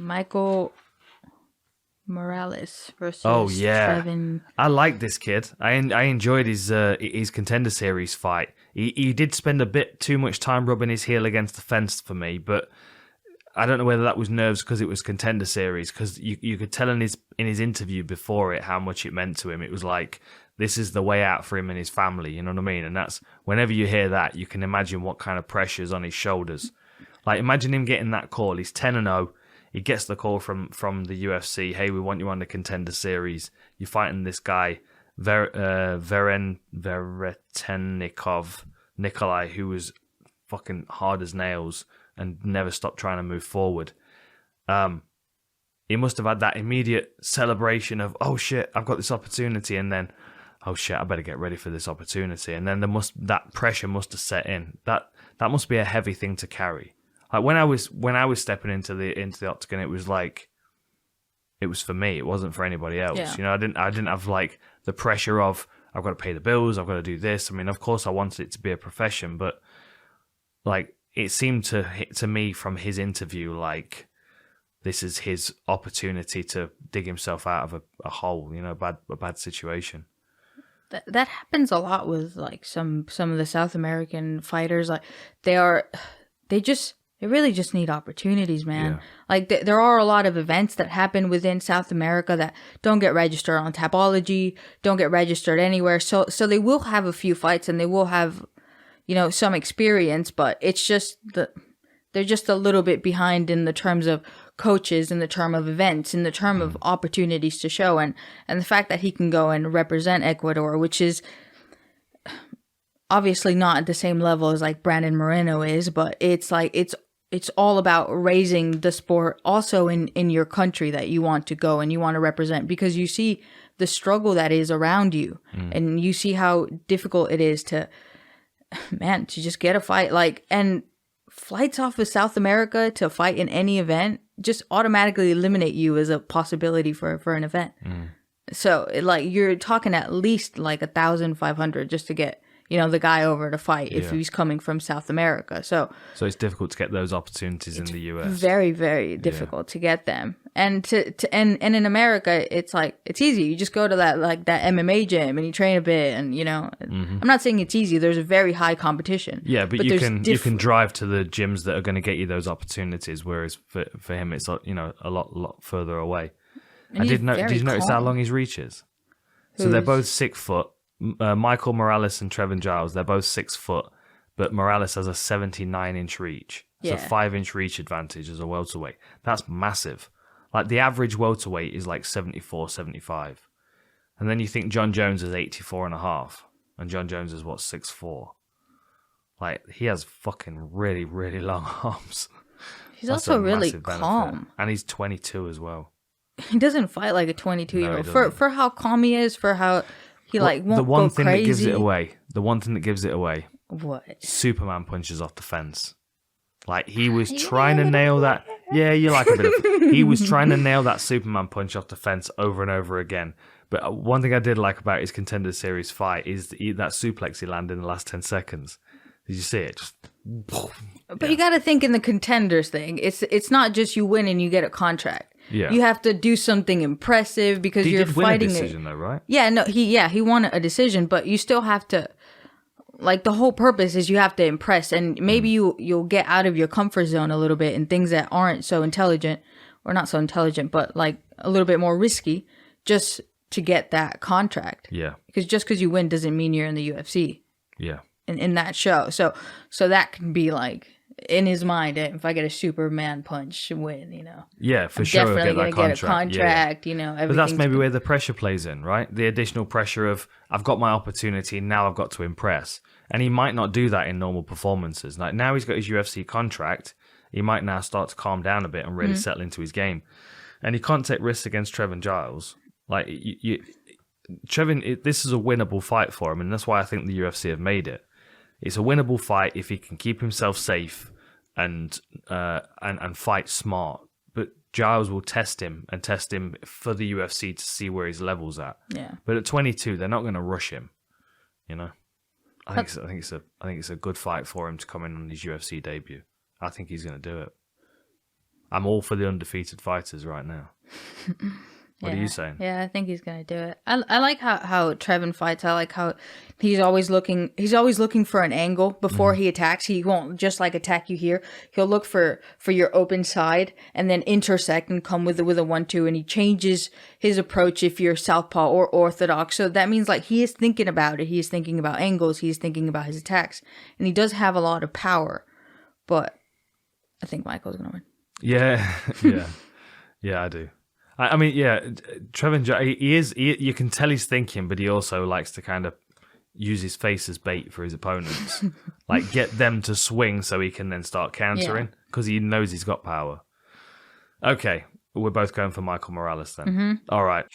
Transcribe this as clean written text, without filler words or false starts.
Michael Morales versus Trevin. I like this kid. I enjoyed his Contender Series fight. He did spend a bit too much time rubbing his heel against the fence for me, but I don't know whether that was nerves because it was Contender Series, because you could tell in his interview before it how much it meant to him. It was like, this is the way out for him and his family, you know what I mean? And that's, whenever you hear that, you can imagine what kind of pressure's on his shoulders. Like, imagine him getting that call. He's 10-0. He gets the call from the UFC. Hey, we want you on the Contender Series. You're fighting this guy, Veretennikov Nikolai, who was fucking hard as nails and never stopped trying to move forward. He must have had that immediate celebration of, oh shit, I've got this opportunity, and then, oh shit, I better get ready for this opportunity. And then that pressure must have set in. That must be a heavy thing to carry. Like when I was stepping into the octagon, it was like, it was for me. It wasn't for anybody else. Yeah. You know, I didn't have like the pressure of, I've got to pay the bills, I've got to do this. I mean, of course I wanted it to be a profession, but like, it seemed to me from his interview like this is his opportunity to dig himself out of a hole, you know, a bad situation. That happens a lot with like some of the South American fighters. Like they really just need opportunities, man. Yeah. Like there are a lot of events that happen within South America that don't get registered on Tapology, don't get registered anywhere. So they will have a few fights and they will have, you know, some experience, but it's just they're just a little bit behind in the terms of coaches, in the term of events, in the term of opportunities to show. And the fact that he can go and represent Ecuador, which is obviously not at the same level as like Brandon Moreno is, but it's like, it's all about raising the sport also in your country that you want to go and you want to represent, because you see the struggle that is around you and you see how difficult it is to just get a fight. Like, and flights off of South America to fight in any event just automatically eliminate you as a possibility for an event. So like you're talking at least like 1,500 just to get, you know, the guy over to fight if he's coming from South America. So it's difficult to get those opportunities in the US. Very, very difficult to get them. And and in America, it's like, it's easy. You just go to that MMA gym and you train a bit, and you know, I'm not saying it's easy. There's a very high competition. Yeah, but you can drive to the gyms that are going to get you those opportunities, whereas for him it's, you know, a lot further away. And did you notice how long his reach is? So they're both 6 foot. Michael Morales and Trevin Giles, they're both 6 foot, but Morales has a 79-inch reach. So 5-inch reach advantage as a welterweight. That's massive. Like the average welterweight is like 74, 75. And then you think John Jones is 84 and a half. And John Jones is what, 6'4". Like he has fucking really, really long arms. He's also really calm. And he's 22 as well. He doesn't fight like a 22-year-old. For how calm he is, for how he won't go crazy. The one thing that gives it away. What? Superman punches off the fence. Like he was trying to nail that. Yeah, you like a bit of. He was trying to nail that Superman punch off the fence over and over again. But one thing I did like about his Contender Series fight is that suplex he landed in the last 10 seconds. Did you see it? Just. But you got to think in the Contenders thing. It's not just you win and you get a contract. Yeah. You have to do something impressive because you're fighting. He did win a decision though, right? Yeah, no, he won a decision, but you still have to. Like the whole purpose is you have to impress, and maybe you'll get out of your comfort zone a little bit in things that aren't so intelligent, or not so intelligent, but like a little bit more risky, just to get that contract. Yeah. Because just because you win doesn't mean you're in the UFC. Yeah. In that show, so that can be like in his mind, if I get a Superman punch win, you know. Yeah, for sure. Definitely gonna get a contract, you know. But that's maybe where the pressure plays in, right? The additional pressure of I've got my opportunity, now I've got to impress. And he might not do that in normal performances. Like now he's got his UFC contract, he might now start to calm down a bit and really settle into his game. And he can't take risks against Trevin Giles. Like Trevin, this is a winnable fight for him, and that's why I think the UFC have made it. It's a winnable fight if he can keep himself safe and fight smart. But Giles will test him for the UFC to see where his level's at. Yeah. But at 22, they're not going to rush him. You know, I think it's a good fight for him to come in on his UFC debut. I think he's going to do it. I'm all for the undefeated fighters right now. What are you saying? Yeah, I think he's gonna do it. I like how Trevin fights. I like how he's always looking for an angle before he attacks. He won't just like attack you here. He'll look for your open side and then intersect and come with a 1-2, and he changes his approach if you're southpaw or orthodox. So that means like he is thinking about it. He is thinking about angles. He is thinking about his attacks, and he does have a lot of power. But I think Michael's gonna win. Yeah, yeah, I do. I mean, yeah, Trevin, you can tell he's thinking, but he also likes to kind of use his face as bait for his opponents. Like, get them to swing so he can then start countering, because he knows he's got power. Okay, we're both going for Michael Morales then. All right.